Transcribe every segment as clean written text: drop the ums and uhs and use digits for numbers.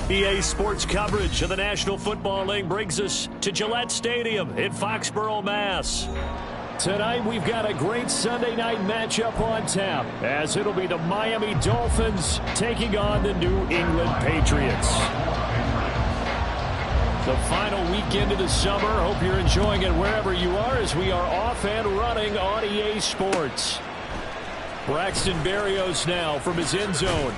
EA Sports coverage of the National Football League brings us to Gillette Stadium in Foxborough, Mass. Tonight we've got a great Sunday night matchup on tap, as it'll be the Miami Dolphins taking on the New England Patriots. The final weekend of the summer. Hope you're enjoying it wherever you are, as we are off and running on EA Sports. Braxton Berrios now from his end zone.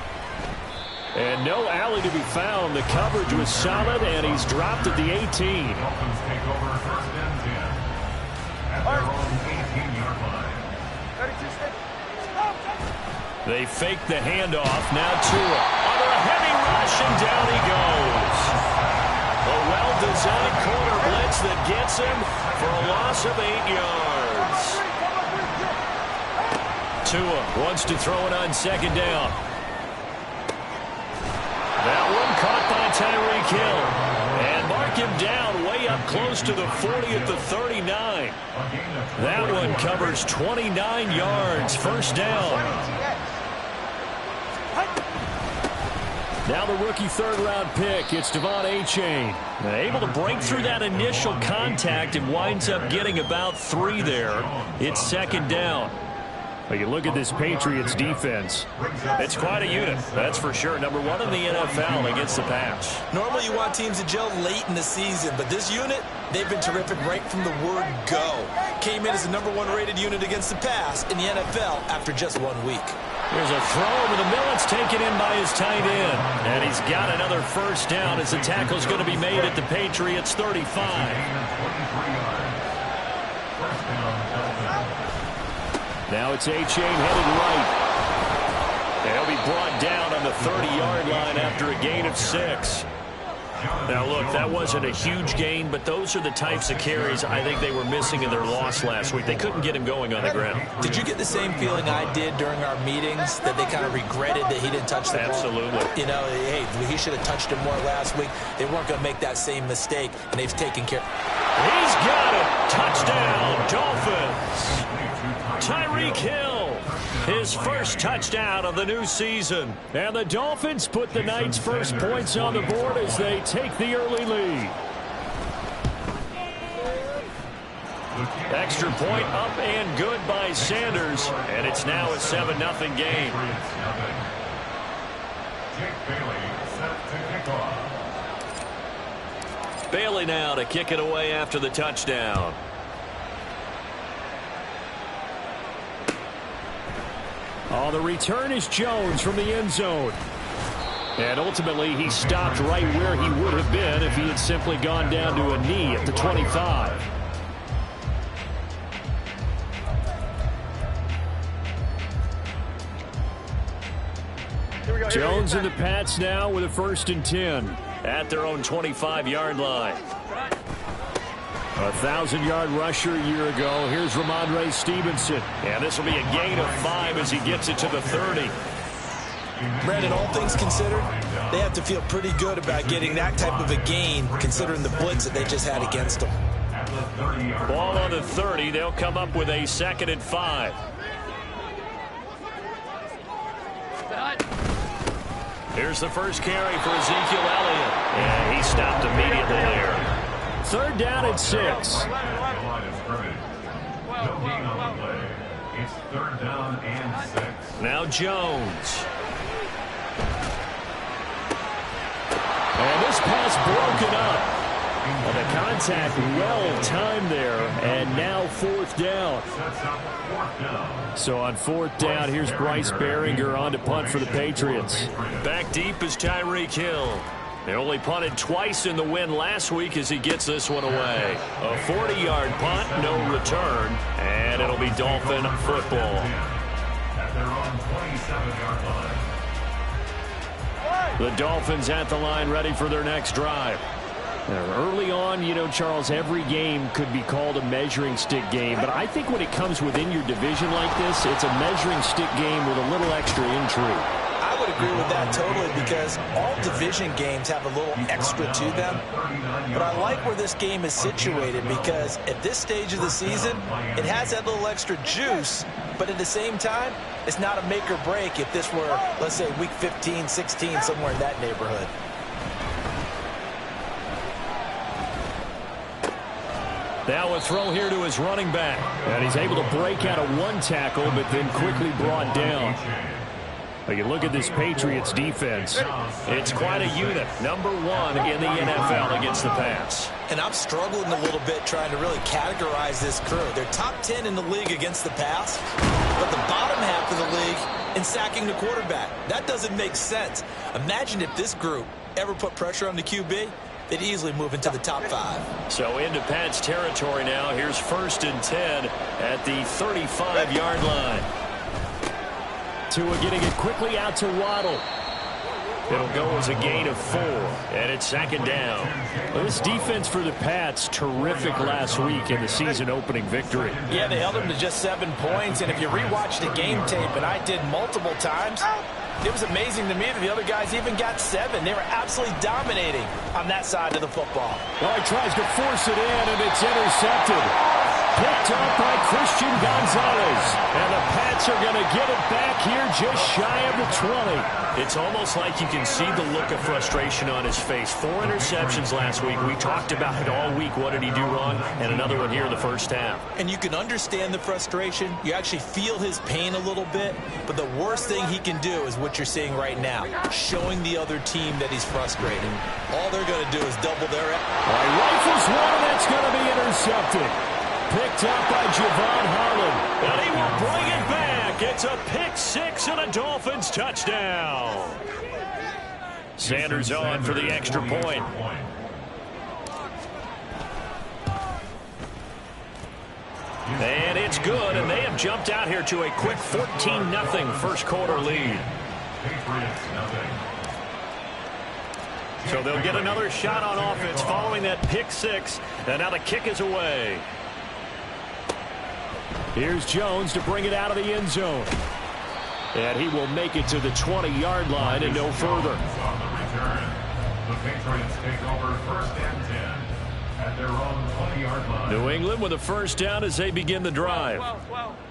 And no alley to be found. The coverage was solid, and he's dropped at the 18. Dolphins take over first and 10 at their own 18-yard line. They fake the handoff. Now Tua under a heavy rush, and down he goes. A well-designed corner blitz that gets him for a loss of 8 yards. Tua wants to throw it on second down. That one caught by Tyreek Hill. And mark him down way up close to the 40 at the 39. That one covers 29 yards. First down. Now the rookie third-round pick. It's Devon Achane. Able to break through that initial contact and winds up getting about 3 there. It's second down. Well, you look at this Patriots defense. It's quite a unit, that's for sure. Number 1 in the NFL against the pass. Normally you want teams to gel late in the season, but this unit, they've been terrific right from the word go. Came in as the number 1 rated unit against the pass in the NFL after just 1 week. Here's a throw over the middle. It's taken in by his tight end. And he's got another first down as the tackle's going to be made at the Patriots 35. Now it's Achane headed right. And he'll be brought down on the 30-yard line after a gain of 6. Now, look, that wasn't a huge gain, but those are the types of carries I think they were missing in their loss last week. They couldn't get him going on the ground. Did you get the same feeling I did during our meetings, that they kind of regretted that he didn't touch the ball? Absolutely. You know, hey, he should have touched him more last week. They weren't going to make that same mistake, and they've taken care. He's got it. Touchdown, Dolphins. Tyreek Hill, his first touchdown of the new season. And the Dolphins put the night's first points on the board as they take the early lead. Extra point up and good by Sanders. And it's now a 7-0 game. Bailey now to kick it away after the touchdown. Oh, the return is Jones from the end zone. And ultimately, he stopped right where he would have been if he had simply gone down to a knee at the 25. Jones and the Pats now with a 1st and 10 at their own 25-yard line. A 1,000-yard rusher a year ago. Here's Ramondre Stevenson. And this will be a gain of 5 as he gets it to the 30. Brandon, all things considered, they have to feel pretty good about getting that type of a gain, considering the blitz that they just had against them. Ball on the 30. They'll come up with a 2nd and 5. Here's the first carry for Ezekiel Elliott. And he stopped immediately there. 3rd down and 6. It's 3rd down and 6. Now Jones. And this pass broken up. And the contact well timed there. And now 4th down. So on 4th down, here's Bryce Behringer on to punt for the Patriots. Back deep is Tyreek Hill. They only punted twice in the win last week as he gets this one away. A 40-yard punt, no return, and it'll be Dolphin football. At their own 27-yard line. The Dolphins at the line ready for their next drive. Early on, you know, Charles, every game could be called a measuring stick game, but I think when it comes within your division like this, it's a measuring stick game with a little extra intrigue. I would agree with that totally because all division games have a little extra to them. But I like where this game is situated because at this stage of the season, it has that little extra juice, but at the same time, it's not a make or break if this were, let's say, week 15, 16, somewhere in that neighborhood. Now a throw here to his running back. And he's able to break out of one tackle, but then quickly brought down. You look at this Patriots defense. It's quite a unit. #1 in the NFL against the pass. And I'm struggling a little bit trying to really categorize this crew. They're top 10 in the league against the pass, but the bottom half of the league in sacking the quarterback. That doesn't make sense. Imagine if this group ever put pressure on the QB. They'd easily move into the top 5. So into Pat's territory now. Here's 1st and 10 at the 35-yard line. Tua getting it quickly out to Waddle. It'll go as a gain of 4, and it's 2nd down. Well, this defense for the Pats, terrific last week in the season-opening victory. Yeah, they held them to just 7 points, and if you rewatch the game tape, and I did multiple times, it was amazing to me that the other guys even got 7. They were absolutely dominating on that side of the football. Well, he tries to force it in, and it's intercepted. Picked up by Christian Gonzalez. And the Pats are going to get it back here just shy of the 20. It's almost like you can see the look of frustration on his face. 4 interceptions last week. We talked about it all week. What did he do wrong? And another one here in the first half. And you can understand the frustration. You actually feel his pain a little bit. But the worst thing he can do is what you're seeing right now, showing the other team that he's frustrated. All they're going to do is double their effort. Rifles one, and that's going to be intercepted. Picked up by Javon Holland. And he will bring it back. It's a pick 6 and a Dolphins touchdown. Sanders on for the extra point. And it's good, and they have jumped out here to a quick 14-0 first quarter lead. So they'll get another shot on offense following that pick 6, and now the kick is away. Here's Jones to bring it out of the end zone. And he will make it to the 20-yard line and no further. The Patriots take over 1st and 10 at their own 20-yard line. New England with a first down as they begin the drive.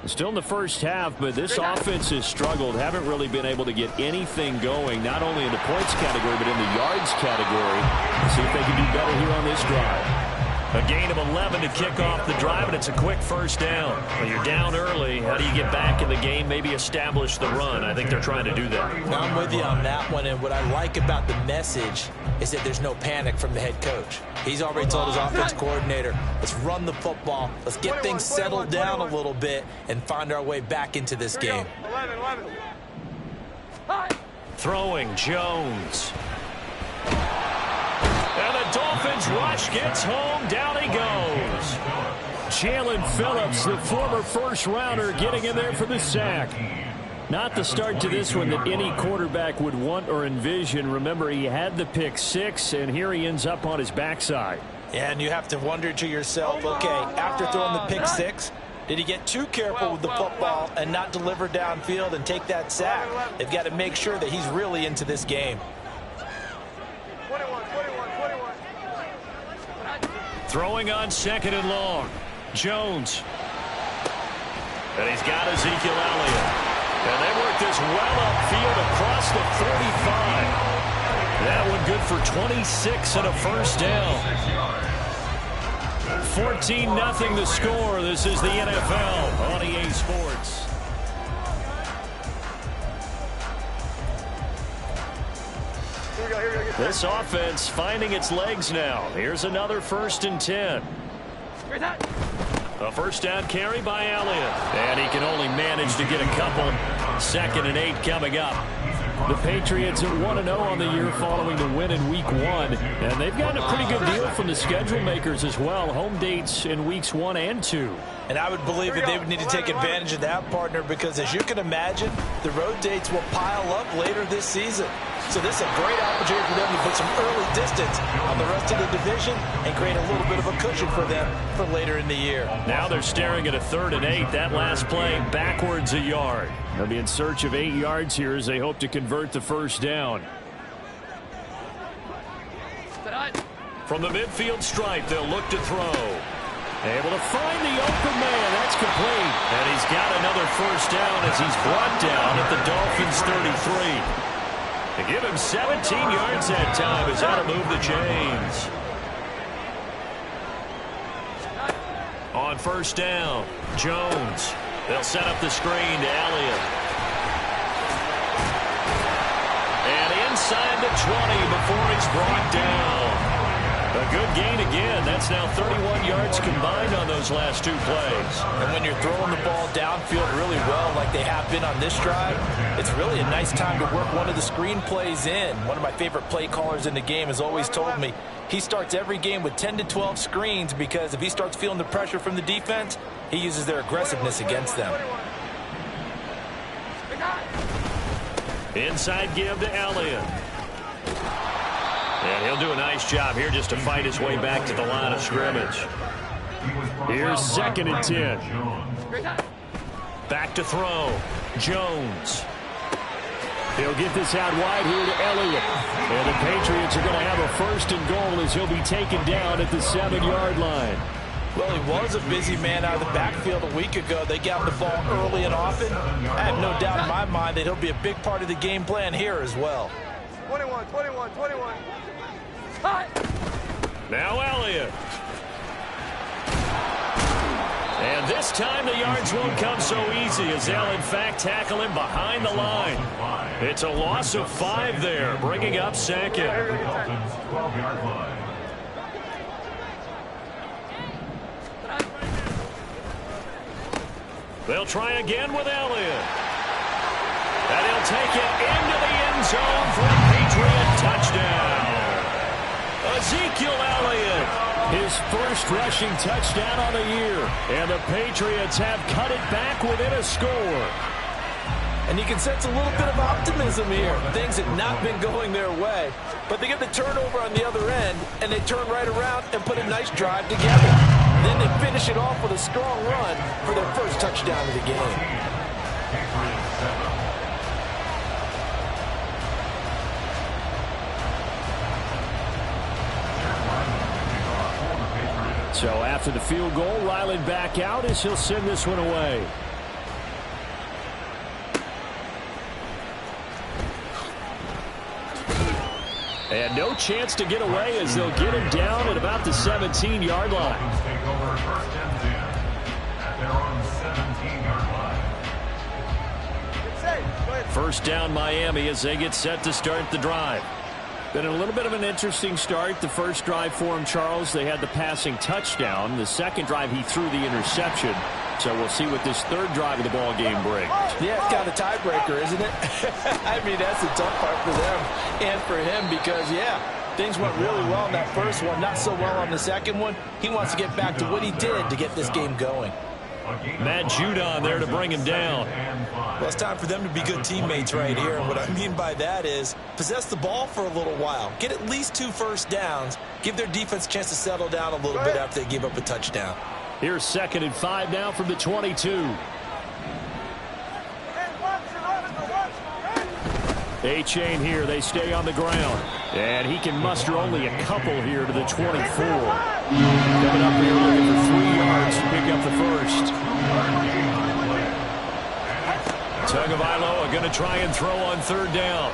Still in the first half, but this offense has struggled. Haven't really been able to get anything going, not only in the points category, but in the yards category. Let's see if they can do better here on this drive. A gain of 11 to kick off the drive, and it's a quick first down. When you're down early, how do you get back in the game, maybe establish the run? I think they're trying to do that. Now, I'm with you on that one, and what I like about the message is that there's no panic from the head coach. He's already told his offense coordinator, let's run the football, let's get things settled down a little bit, and find our way back into this game. Throwing Jones. And the Dolphins rush gets home. Down he goes. Jalen Phillips, the former first-rounder, getting in there for the sack. Not the start to this one that any quarterback would want or envision. Remember, he had the pick 6, and here he ends up on his backside. Yeah, and you have to wonder to yourself, okay, after throwing the pick 6, did he get too careful with the football and not deliver downfield and take that sack? They've got to make sure that he's really into this game. Throwing on 2nd and long. Jones. And he's got Ezekiel Elliott. And they work this well upfield across the 45. That one good for 26 and a first down. 14-0 the score. This is the NFL on EA Sports. This offense finding its legs now. Here's another 1st and 10. A first down carry by Elliott. And he can only manage to get a couple. 2nd and 8 coming up. The Patriots at 1-0 on the year following the win in Week 1. And they've gotten a pretty good deal from the schedule makers as well. Home dates in Weeks 1 and 2. And I would believe that they would need to take advantage of that, partner, because as you can imagine, the road dates will pile up later this season. So this is a great opportunity for them to put some early distance on the rest of the division and create a little bit of a cushion for them for later in the year. Now they're staring at a 3rd and 8. That last play backwards a yard. They'll be in search of 8 yards here as they hope to convert the first down. From the midfield stripe, they'll look to throw. Able to find the open man. That's complete. And he's got another first down as he's brought down at the Dolphins' 33. To give him 17 yards that time as that'll move the chains. On first down, Jones. They'll set up the screen to Elliott. And inside the 20 before he's brought down. A good gain again. That's now 31 yards combined on those last 2 plays. And when you're throwing the ball downfield really well like they have been on this drive, it's really a nice time to work one of the screen plays in. One of my favorite play callers in the game has always told me he starts every game with 10 to 12 screens because if he starts feeling the pressure from the defense, he uses their aggressiveness against them. Inside give to Elliott. And he'll do a nice job here just to fight his way back to the line of scrimmage. Here's 2nd and 10. Back to throw. Jones. He'll get this out wide here to Elliott. And the Patriots are going to have a 1st and goal as he'll be taken down at the 7-yard line. Well, he was a busy man out of the backfield a week ago. They got the ball early and often. I have no doubt in my mind that he'll be a big part of the game plan here as well. 21. Now Elliott. And this time the yards won't come so easy as they'll in fact tackle him behind the line. It's a loss of 5 there, bringing up 2nd. They'll try again with Elliott. And he'll take it into the end zone for a Patriot touchdown. Ezekiel Elliott, his first rushing touchdown on the year. And the Patriots have cut it back within a score. And you can sense a little bit of optimism here. Things have not been going their way. But they get the turnover on the other end, and they turn right around and put a nice drive together. Then they finish it off with a strong run for their first touchdown of the game. So after the field goal, Ryland back out as he'll send this one away. And no chance to get away as they'll get him down at about the 17-yard line. First down Miami as they get set to start the drive. Been a little bit of an interesting start. The first drive for him, Charles, they had the passing touchdown. The second drive, he threw the interception. So we'll see what this third drive of the ball game brings. Yeah, it's kind of a tiebreaker, isn't it? I mean, that's the tough part for them and for him because, yeah, things went really well in that first one, not so well on the second one. He wants to get back to what he did to get this game going. Matt Judon there to bring him down. Well, it's time for them to be good teammates right here. And what I mean by that is possess the ball for a little while. Get at least 2 first downs. Give their defense a chance to settle down a little bit after they give up a touchdown. Here's 2nd and 5 now from the 22. A-chain here. They stay on the ground. And he can muster only a couple here to the 24. Coming up here looking for 3 yards to pick up the first. Tagovailoa going to try and throw on third down.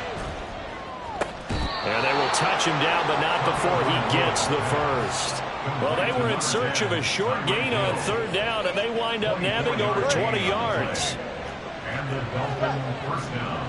And they will touch him down, but not before he gets the first. Well, they were in search of a short gain on third down, and they wind up nabbing over 20 yards. And the Dolphins first down.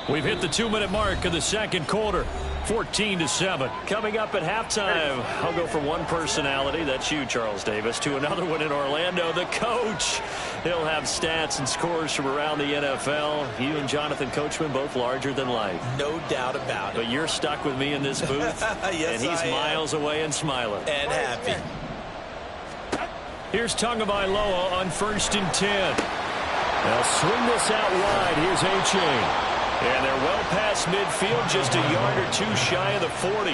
We've hit the 2-minute mark of the second quarter. 14-7. Coming up at halftime, I'll go from one personality, that's you, Charles Davis, to another one in Orlando, the coach. He'll have stats and scores from around the NFL. You and Jonathan Coachman both larger than life. No doubt about it. But you're stuck with me in this booth. Yes, and he's miles away and smiling. And happy. Here's Tagovailoa on 1st and 10. They'll swing this out wide. Here's A-Chain. And they're well past midfield, just a yard or two shy of the 40.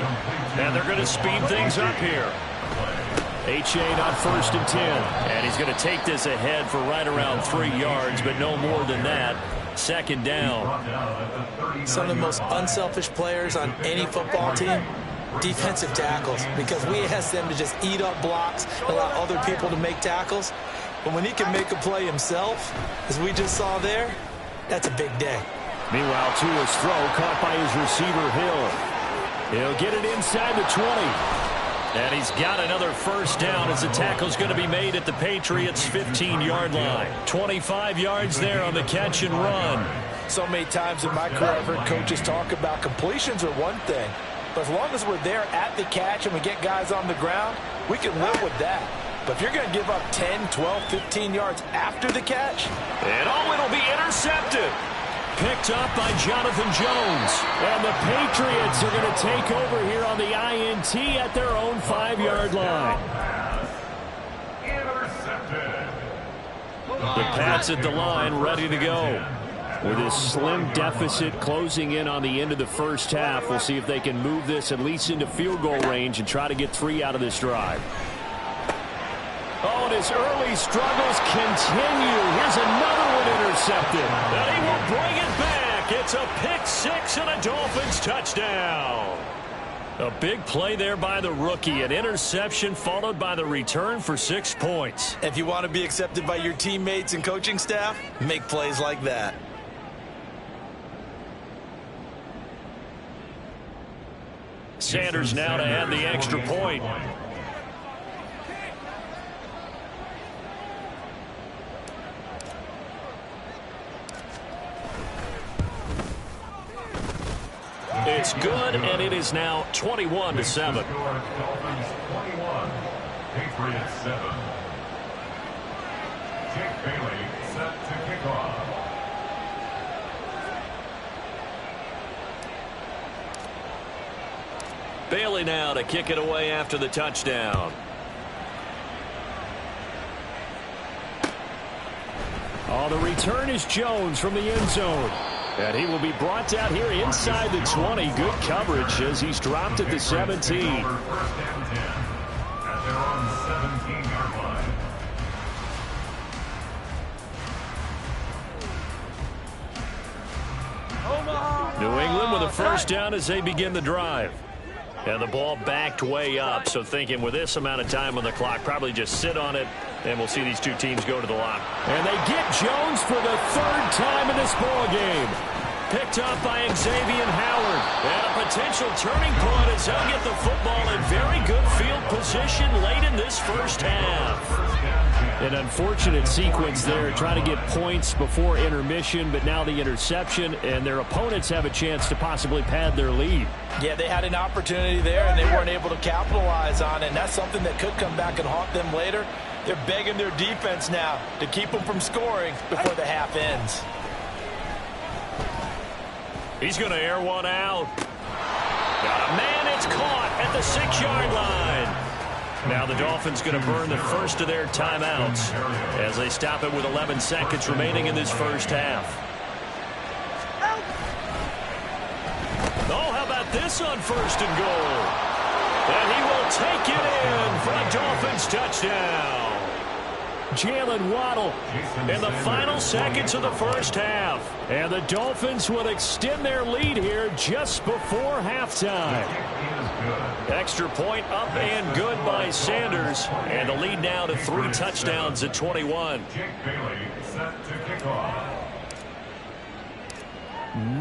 And they're going to speed things up here. A-chain on 1st and 10. And he's going to take this ahead for right around 3 yards, but no more than that. 2nd down. Some of the most unselfish players on any football team, defensive tackles, because we ask them to just eat up blocks, allow other people to make tackles. But when he can make a play himself, as we just saw there, that's a big day. Meanwhile, Tua's throw caught by his receiver, Hill. He'll get it inside the 20. And he's got another 1st down as the tackle's going to be made at the Patriots' 15-yard line. 25 yards there on the catch and run. So many times in my career I've heard coaches talk about completions are one thing, but as long as we're there at the catch and we get guys on the ground, we can live with that. But if you're going to give up 10, 12, 15 yards after the catch, and it'll be intercepted. Picked up by Jonathan Jones. And the Patriots are going to take over here on the INT at their own 5-yard line. The Pats at the line, ready to go. With this slim deficit closing in on the end of the first half, we'll see if they can move this at least into field goal range and try to get 3 out of this drive. Oh, and his early struggles continue. Here's another one intercepted. And he will bring it back. It's a pick-6 and a Dolphins touchdown. A big play there by the rookie. An interception followed by the return for 6 points. If you want to be accepted by your teammates and coaching staff, make plays like that. Sanders now to add the extra point. It's good, and it is now 21-7. Dolphins 21, Patriots 7. Jake Bailey set to kick off. Bailey now to kick it away after the touchdown. Oh, the return is Jones from the end zone. And he will be brought down here inside the 20. Good coverage as he's dropped at the 17. First and 10 at their own 17-yard line. New England with a 1st down as they begin the drive. And the ball backed way up, so thinking with this amount of time on the clock, probably just sit on it, and we'll see these two teams go to the lock. And they get Jones for the 3rd time in this ball game. Picked up by Xavier Howard. And a potential turning point as he'll get the football in very good field position late in this first half. An unfortunate sequence there, trying to get points before intermission, but now the interception, and their opponents have a chance to possibly pad their lead. Yeah, they had an opportunity there, and they weren't able to capitalize on it, and that's something that could come back and haunt them later. They're begging their defense now to keep them from scoring before the half ends. He's going to air one out. Got a man, it's caught at the 6-yard line. Now the Dolphins going to burn the first of their timeouts as they stop it with 11 seconds remaining in this first half. Oh, how about this on 1st and goal? And he will take it in for a Dolphins touchdown. Jalen Waddle in the final seconds of the first half. And the Dolphins will extend their lead here just before halftime. Extra point up and good by Sanders. And the lead now to 3 touchdowns at 21. Jake Bailey set to kick off.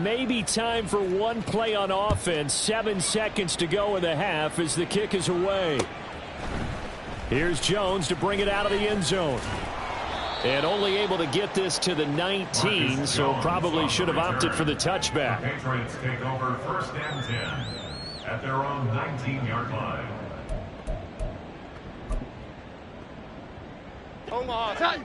Maybe time for one play on offense. 7 seconds to go in the half as the kick is away. Here's Jones to bring it out of the end zone. And only able to get this to the 19, so probably should have opted for the touchback. The Patriots take over 1st and 10 at their own 19-yard line. Omaha.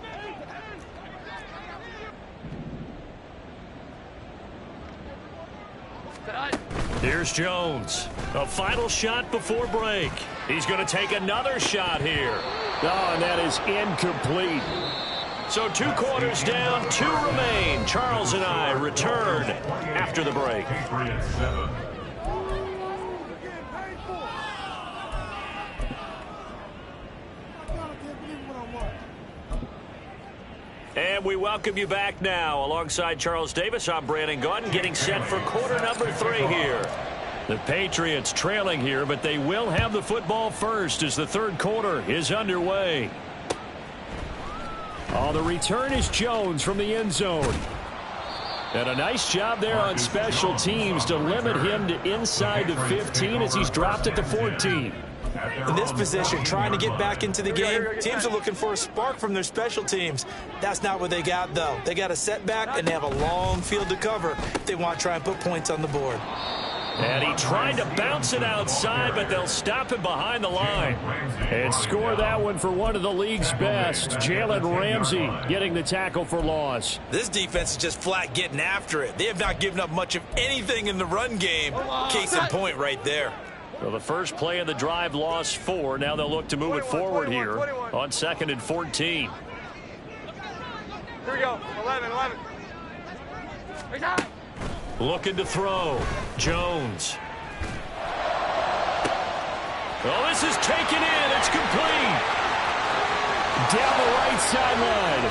Here's Jones. A final shot before break. He's going to take another shot here. Oh, and that is incomplete. So 2 quarters down, 2 remain. Charles and I return after the break. Patriots 7. And we welcome you back now. Alongside Charles Davis, I'm Brandon Gaudin, getting set for quarter number 3 here. The Patriots trailing here, but they will have the football first as the third quarter is underway. Oh, the return is Jones from the end zone. And a nice job there on special teams to limit him to inside the 15 as he's dropped at the 14. In this position, trying to get back into the game, teams are looking for a spark from their special teams. That's not what they got, though. They got a setback, and they have a long field to cover if they want to try and put points on the board. And he tried to bounce it outside, but they'll stop him behind the line. And score that one for one of the league's best. Jalen Ramsey getting the tackle for loss. This defense is just flat getting after it. They have not given up much of anything in the run game. Case in point right there. Well, the first play of the drive lost 4. Now they'll look to move it forward here on 2nd and 14. Here we go. 11. Looking to throw. Jones. Oh, this is taken in. It's complete. Down the right sideline.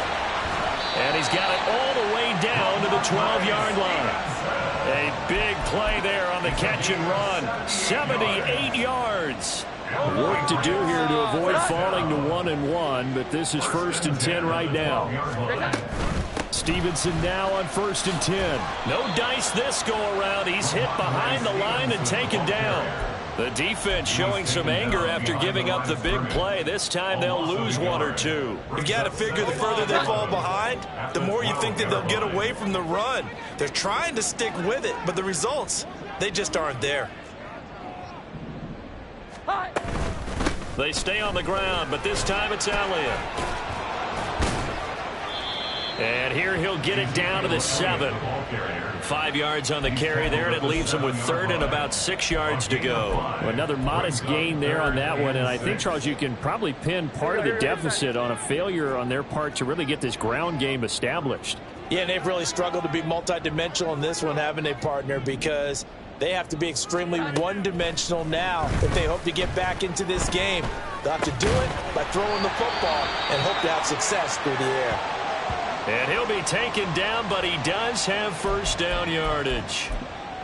And he's got it all the way down to the 12-yard line. A big play there on the catch and run. 78 yards. Work to do here to avoid falling to 1-1, but this is 1st and 10 right now. Stevenson now on 1st and 10. No dice this go around. He's hit behind the line and taken down. The defense showing some anger after giving up the big play. This time they'll lose 1 or 2. You've got to figure the further they fall behind, the more you think that they'll get away from the run. They're trying to stick with it, but the results, they just aren't there. They stay on the ground, but this time it's Elliott. And here he'll get it down to the 7. 5 yards on the carry there, and it leaves him with 3rd and about 6 yards to go. Well, another modest gain there on that one, and I think, Charles, you can probably pin part of the deficit on a failure on their part to really get this ground game established. Yeah, and they've really struggled to be multidimensional in this one, haven't they, partner, because they have to be extremely one-dimensional now if they hope to get back into this game. They'll have to do it by throwing the football and hope to have success through the air. And he'll be taken down, but he does have first down yardage.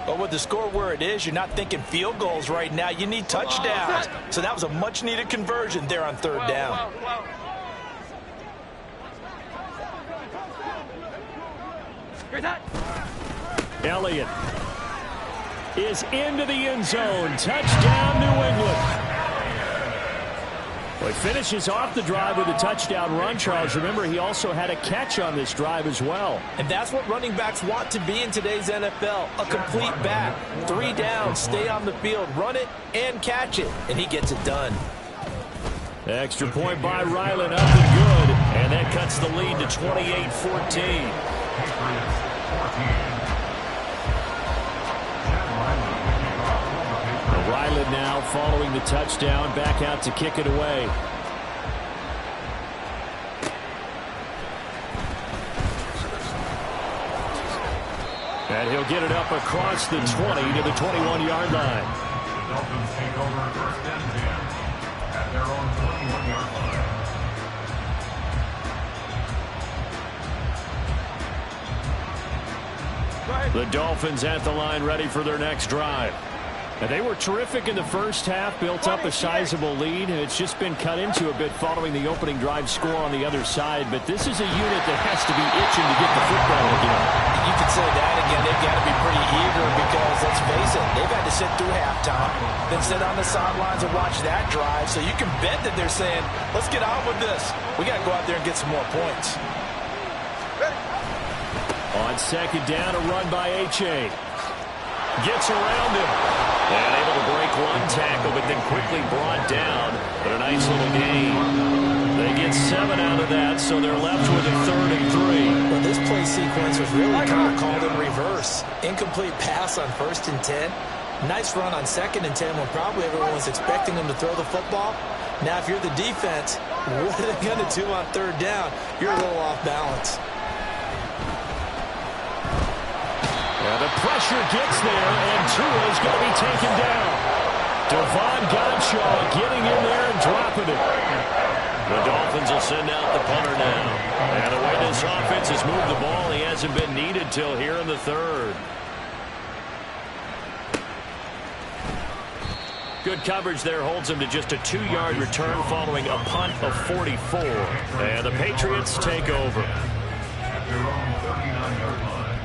But with the score where it is, you're not thinking field goals right now. You need touchdowns. So that was a much-needed conversion there on 3rd down. Elliott is into the end zone. Touchdown, New England. Well, he finishes off the drive with a touchdown run, Charles. Remember, he also had a catch on this drive as well. And that's what running backs want to be in today's NFL, a complete back. 3 downs, stay on the field, run it, and catch it. And he gets it done. Extra point by Ryland, up and good. And that cuts the lead to 28-14. Ryland now following the touchdown, back out to kick it away. And he'll get it up across the 20 to the 21-yard line. The Dolphins take over 1st and 10 at their own 21-yard line. The Dolphins at the line, ready for their next drive. And they were terrific in the first half, built up a sizable lead, and it's just been cut into a bit following the opening drive score on the other side. But this is a unit that has to be itching to get the football again. You could say that again. They've got to be pretty eager because, let's face it, they've had to sit through halftime, then sit on the sidelines and watch that drive. So you can bet that they're saying, let's get on with this. We got to go out there and get some more points. On 2nd down, a run by H.A. Gets around him. And able to break one tackle, but then quickly brought down. But a nice little gain. They get 7 out of that, so they're left with a 3rd and 3. Well, this play sequence was really kind of called in reverse. Incomplete pass on 1st and 10. Nice run on 2nd and 10 when probably everyone was expecting them to throw the football. Now, if you're the defense, what are they going to do on 3rd down? You're a little off balance. Well, the pressure gets there, and Tua is going to be taken down. Devon Godshaw getting in there and dropping it. The Dolphins will send out the punter now. And the way this offense has moved the ball, he hasn't been needed till here in the third. Good coverage there holds him to just a 2-yard return following a punt of 44. And the Patriots take over. At their own 39-yard line.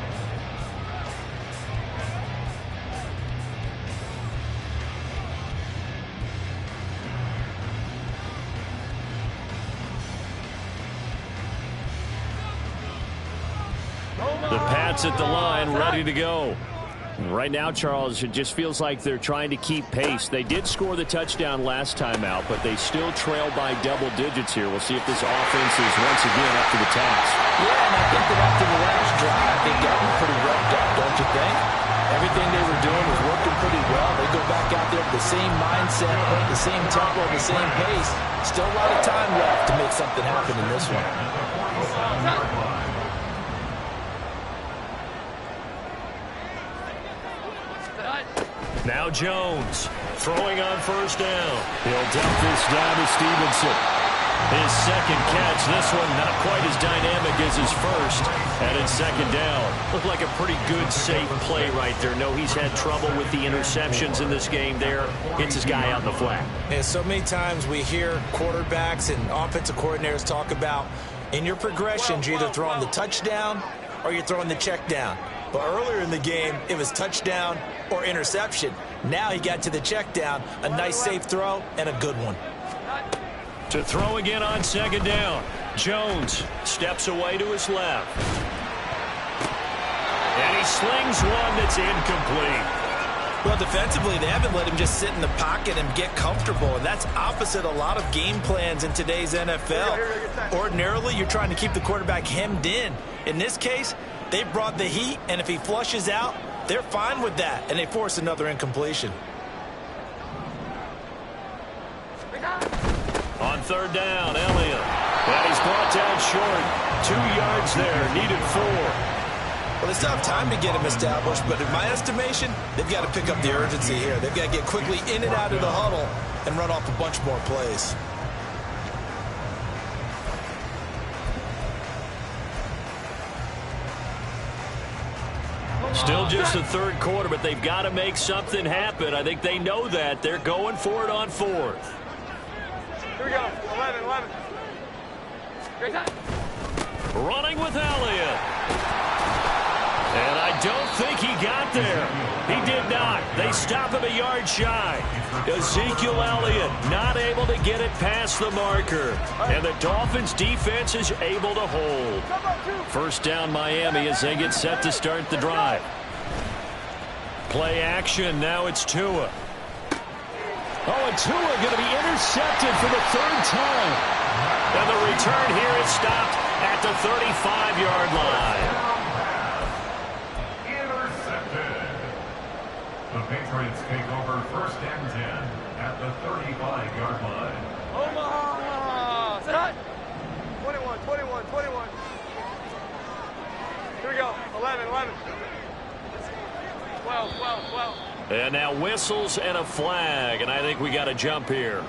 The Pats at the line, ready to go. Right now, Charles, it just feels like they're trying to keep pace. They did score the touchdown last time out, but they still trail by double digits here. We'll see if this offense is once again up to the task. Yeah, and I think that after the last drive, they got them pretty revved up, don't you think? Everything they were doing was working pretty well. They go back out there with the same mindset, the same tempo, the same pace. Still a lot of time left to make something happen in this one. Now Jones throwing on first down. He'll dump this down to Stevenson. His second catch. This one not quite as dynamic as his first. And it's second down. Looked like a pretty good, safe play right there. No, he's had trouble with the interceptions in this game there. Hits his guy out in the flat. And so many times we hear quarterbacks and offensive coordinators talk about in your progressions, you're either throwing the touchdown or you're throwing the check down. But earlier in the game, it was touchdown or interception. Now he got to the check down, a nice safe throw, and a good one. To throw again on second down. Jones steps away to his left. And he slings one that's incomplete. Well, defensively, they haven't let him just sit in the pocket and get comfortable, and that's opposite a lot of game plans in today's NFL. Ordinarily, you're trying to keep the quarterback hemmed in. In this case, they brought the heat, and if he flushes out, they're fine with that, and they force another incompletion. On third down, Elliott. And he's brought down short. 2 yards there, needed 4. Well, they still have time to get him established, but in my estimation, they've got to pick up the urgency here. They've got to get quickly in and out of the huddle and run off a bunch more plays. Still just the third quarter, but they've got to make something happen. I think they know that. They're going for it on fourth. Here we go. 11. Great time. Running with Elliott. And I don't think he got there. He did not. They stop him a yard shy. Ezekiel Elliott not able to get it past the marker. And the Dolphins defense is able to hold. First down Miami as they get set to start the drive. Play action. Now it's Tua. Oh, and Tua going to be intercepted for the third time. And the return here is stopped at the 35-yard line. The Patriots take over first and 10 at the 35-yard line. Omaha! Set up! 21. Here we go. 11. 12. And now whistles and a flag, and I think we got a jump here.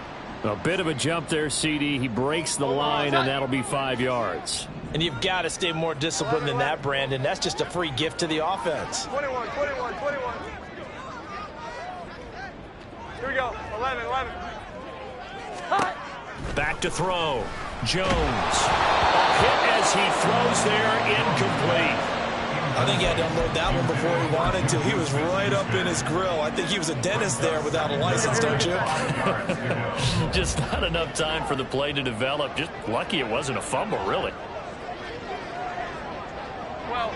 A bit of a jump there, CD. He breaks the line, and that'll be 5 yards. And you've got to stay more disciplined than that, Brandon. That's just a free gift to the offense. 21. Here we go. 11. Hot. Back to throw. Jones. A hit as he throws there, incomplete. I think he had to unload that one before he wanted to. He was right up in his grill. I think he was a dentist there without a license, don't you? Just not enough time for the play to develop. Just lucky it wasn't a fumble, really. 12.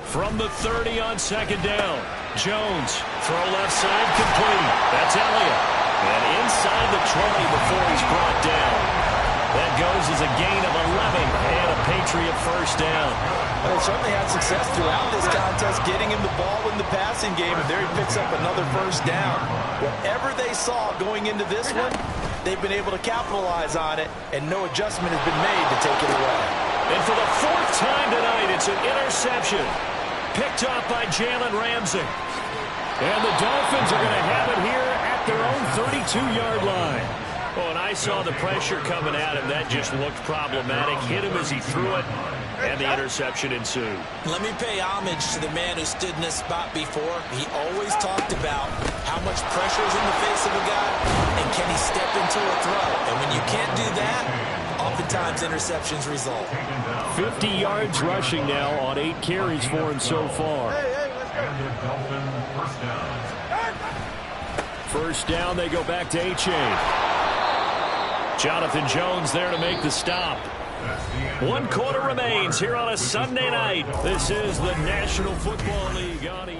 From the 30 on second down. Jones, throw left side, complete. That's Elliott. And inside the 20 before he's brought down. That goes as a gain of 11 and a Patriot first down. Well, they certainly had success throughout this contest, getting him the ball in the passing game, and there he picks up another first down. Whatever they saw going into this one, they've been able to capitalize on it, and no adjustment has been made to take it away. And for the 4th time tonight, it's an interception. Picked off by Jalen Ramsey. And the Dolphins are going to have it here at their own 32-yard line. Oh, and I saw the pressure coming at him. That just looked problematic. Hit him as he threw it, and the interception ensued. Let me pay homage to the man who stood in this spot before. He always talked about how much pressure is in the face of a guy, and can he step into a throw. And when you can't do that, oftentimes interceptions result. 50 yards rushing now on 8 carries for him so far. And the Dolphin first down. First down, they go back to A-Chain. Jonathan Jones there to make the stop. 1 quarter remains here on a Sunday night. This is the National Football League on EA.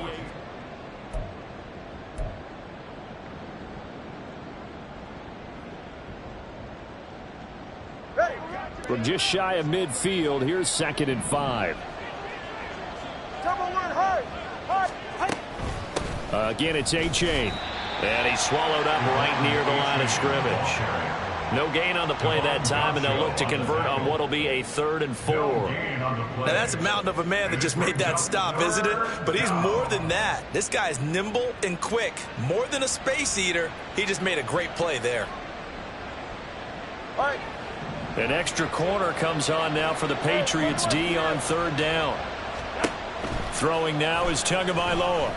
From just shy of midfield, here's 2nd and 5. Again, it's A-Chain. And he's swallowed up right near the line of scrimmage. No gain on the play that time, and they'll look to convert on what will be a 3rd and 4. Now, that's a mountain of a man that just made that stop, isn't it? But he's more than that. This guy's nimble and quick. More than a space eater. He just made a great play there. An extra corner comes on now for the Patriots D on 3rd down. Throwing now is Tagovailoa.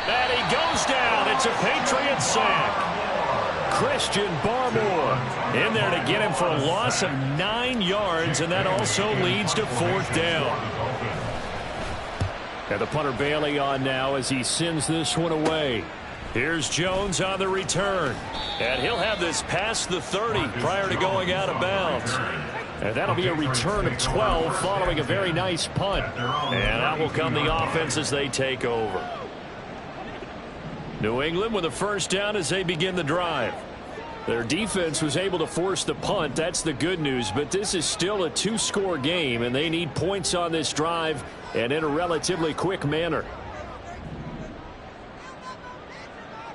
And he goes down. It's a Patriot sack. Christian Barmore in there to get him for a loss of 9 yards, and that also leads to 4th down. And the punter Bailey on now as he sends this one away. Here's Jones on the return. And he'll have this past the 30 prior to going out of bounds. And that'll be a return of 12 following a very nice punt. And out will come the offense as they take over. New England with a first down as they begin the drive. Their defense was able to force the punt. That's the good news. But this is still a 2-score game, and they need points on this drive and in a relatively quick manner.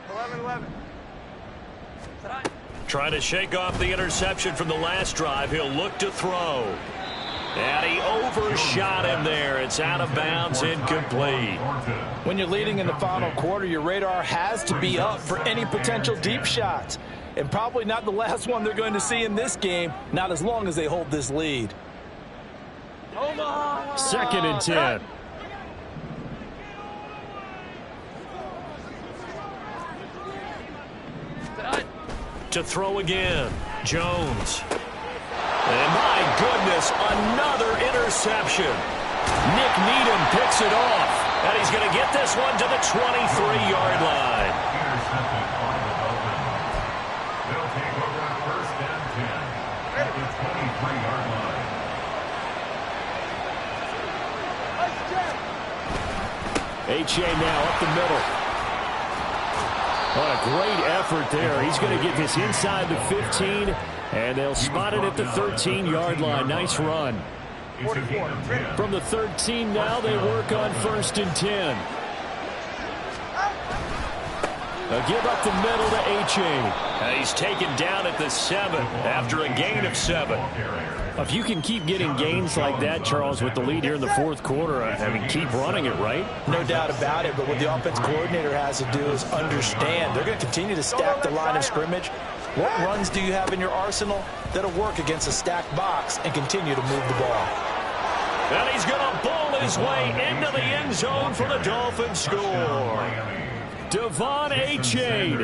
11-11. Trying to shake off the interception from the last drive. He'll look to throw. And he overshot him there. It's out of bounds, incomplete. When you're leading in the final quarter, your radar has to be up for any potential deep shots. And probably not the last one they're going to see in this game, not as long as they hold this lead. 2nd and 10. To throw again. Jones. And my goodness, another interception. Nick Needham picks it off. And he's going to get this one to the 23-yard line. Intercepted by the Dolphins. They'll take over first and 10 at the 23-yard line. A-Chain now up the middle. What a great effort there. He's going to get this inside the 15, and they'll spot it at the 13-yard line. Nice run. From the 13 now, they work on 1st and 10. A give up the middle to A-Chain. He's taken down at the 7 after a gain of 7. If you can keep getting gains like that, Charles, with the lead here in the 4th quarter, I mean, keep running it, right? No doubt about it, but what the offense coordinator has to do is understand. They're going to continue to stack the line of scrimmage. What runs do you have in your arsenal that'll work against a stacked box and continue to move the ball? And he's going to bowl his way into the end zone for the Dolphins score. Devon A-Chain,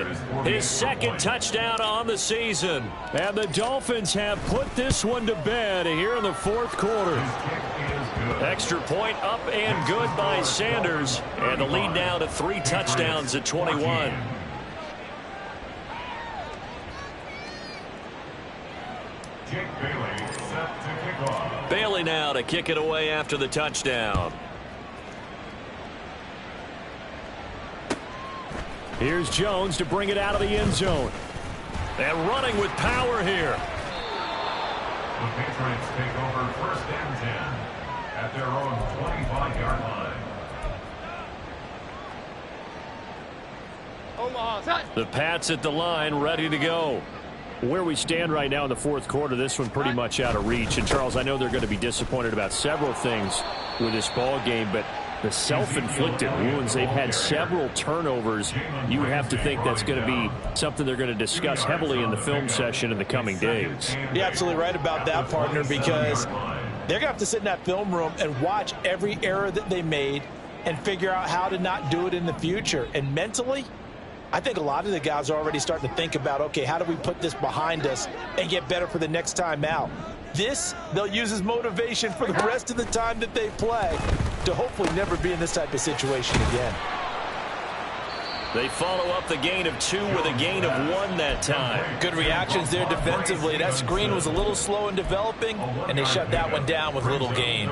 his 2nd touchdown on the season. And the Dolphins have put this one to bed here in the 4th quarter. Extra point up and good by Sanders. And the lead now to 3 touchdowns at 21. Bailey now to kick it away after the touchdown. Here's Jones to bring it out of the end zone. And running with power here. The Patriots take over first and 10 at their own 25-yard line. The Pats at the line, ready to go. Where we stand right now in the 4th quarter, this one pretty much out of reach. And, Charles, I know they're going to be disappointed about several things with this ball game, but the self-inflicted wounds. They've had several turnovers. You would have to think that's going to be something they're going to discuss heavily in the film session in the coming days. You're absolutely right about that, partner, because they're going to have to sit in that film room and watch every error that they made and figure out how to not do it in the future. And mentally, I think a lot of the guys are already starting to think about, okay, how do we put this behind us and get better for the next time out? This, they'll use as motivation for the rest of the time that they play to hopefully never be in this type of situation again. They follow up the gain of 2 with a gain of 1 that time. Good reactions there defensively. That screen was a little slow in developing, and they shut that one down with little gain.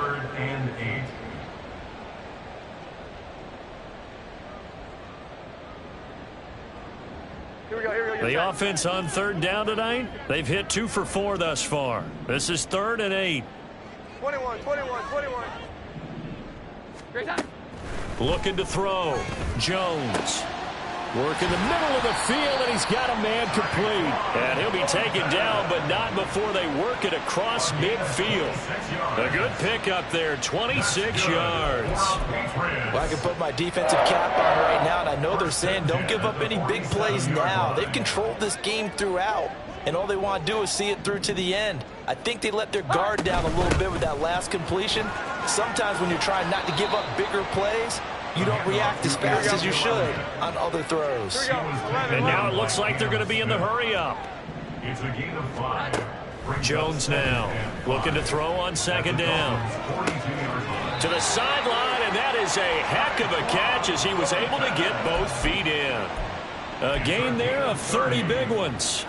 The offense on 3rd down tonight, they've hit 2 for 4 thus far. This is 3rd and 8. 21. Great time. Looking to throw. Jones. Work in the middle of the field, and he's got a man complete. And he'll be taken down, but not before they work it across midfield. A good pickup there, 26 yards. Well, I can put my defensive cap on right now, and I know they're saying don't give up any big plays now. They've controlled this game throughout, and all they want to do is see it through to the end. I think they let their guard down a little bit with that last completion. Sometimes when you're trying not to give up bigger plays, you don't react as fast as you should on other throws. And now it looks like they're going to be in the hurry-up. It's a gain of 5. Jones now looking to throw on 2nd down. To the sideline, and that is a heck of a catch as he was able to get both feet in. A gain there of 30 big ones.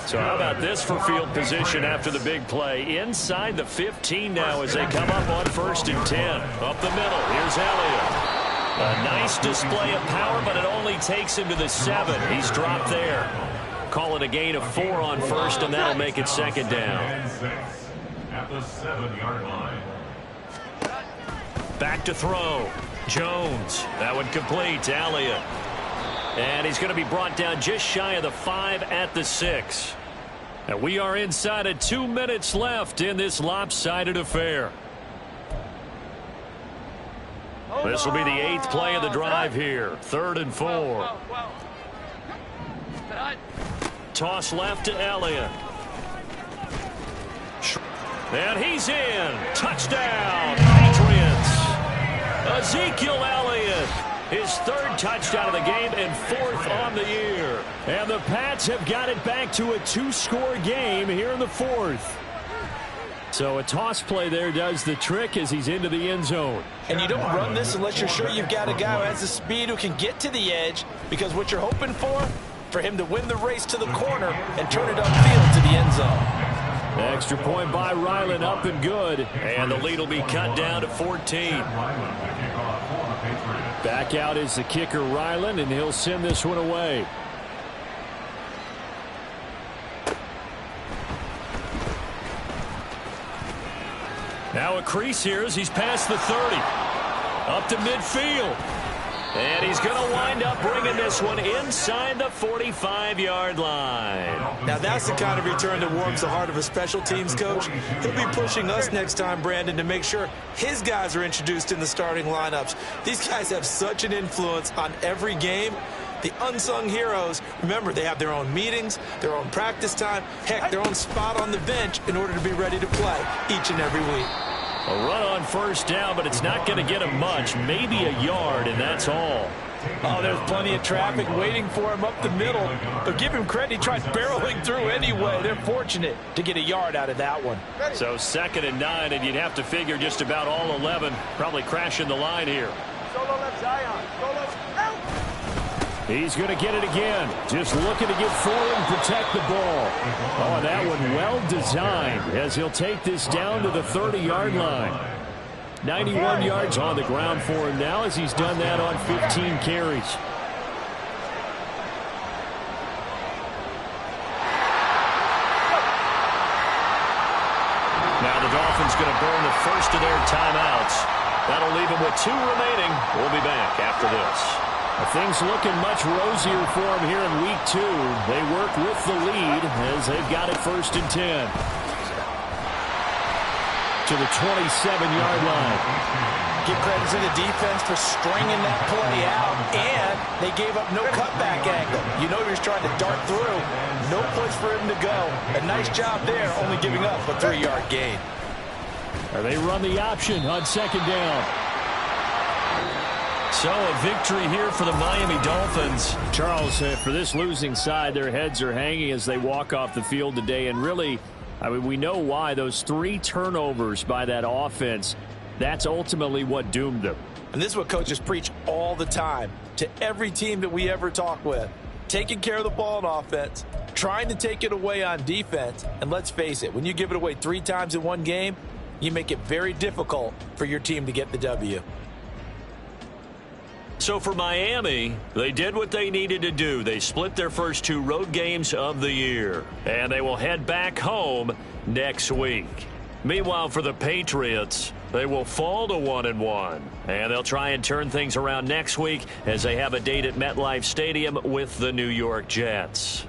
So how about this for field position after the big play? Inside the 15 now as they come up on 1st and 10. Up the middle, here's Elliott. A nice display of power, but it only takes him to the 7. He's dropped there. Call it a gain of 4 on 1st, and that'll make it 2nd down. At the 7-yard line. Back to throw. Jones. That one complete to Elliott. And he's going to be brought down just shy of the 5 at the 6. And we are inside of 2 minutes left in this lopsided affair. This will be the 8th play of the drive here. 3rd and 4. Toss left to Elliott. And he's in. Touchdown, Patriots. Ezekiel Elliott. His 3rd touchdown of the game and 4th on the year. And the Pats have got it back to a 2-score game here in the 4th. So a toss play there does the trick as he's into the end zone. And you don't run this unless you're sure you've got a guy who has the speed who can get to the edge, because what you're hoping for him to win the race to the corner and turn it upfield to the end zone. Extra point by Ryland, up and good. And the lead will be cut down to 14. Back out is the kicker, Ryland, and he'll send this one away. Now a crease here as he's past the 30. Up to midfield. And he's going to wind up bringing this one inside the 45-yard line. Now that's the kind of return that warms the heart of a special teams coach. He'll be pushing us next time, Brandon, to make sure his guys are introduced in the starting lineups. These guys have such an influence on every game. The unsung heroes, remember, they have their own meetings, their own practice time, heck, their own spot on the bench in order to be ready to play each and every week. A run on 1st down, but it's not going to get him much, maybe a yard, and that's all. Oh, there's plenty of traffic waiting for him up the middle, but give him credit, he tried barreling through anyway. They're fortunate to get a yard out of that one. So 2nd and 9, and you'd have to figure just about all 11 probably crashing the line here. Solo left Zion. Solo out. He's going to get it again. Just looking to get forward and protect the ball. Oh, and that one well designed as he'll take this down to the 30-yard line. 91 yards on the ground for him now as he's done that on 15 carries. Now the Dolphins going to burn the first of their timeouts. That'll leave them with 2 remaining. We'll be back after this. Things looking much rosier for them here in week 2. They work with the lead as they've got it 1st and 10. To the 27-yard line. Give credit to the defense for stringing that play out, and they gave up no cutback angle. You know he was trying to dart through. No place for him to go. A nice job there, only giving up a 3-yard gain. They run the option on second down. So a victory here for the Miami Dolphins. Charles, for this losing side, their heads are hanging as they walk off the field today. And really, I mean, we know why. Those 3 turnovers by that offense, that's ultimately what doomed them. And this is what coaches preach all the time to every team that we ever talk with. Taking care of the ball on offense, trying to take it away on defense. And let's face it, when you give it away 3 times in one game, you make it very difficult for your team to get the W. So for Miami, they did what they needed to do. They split their first 2 road games of the year, and they will head back home next week. Meanwhile, for the Patriots, they will fall to 1-1, and they'll try and turn things around next week as they have a date at MetLife Stadium with the New York Jets.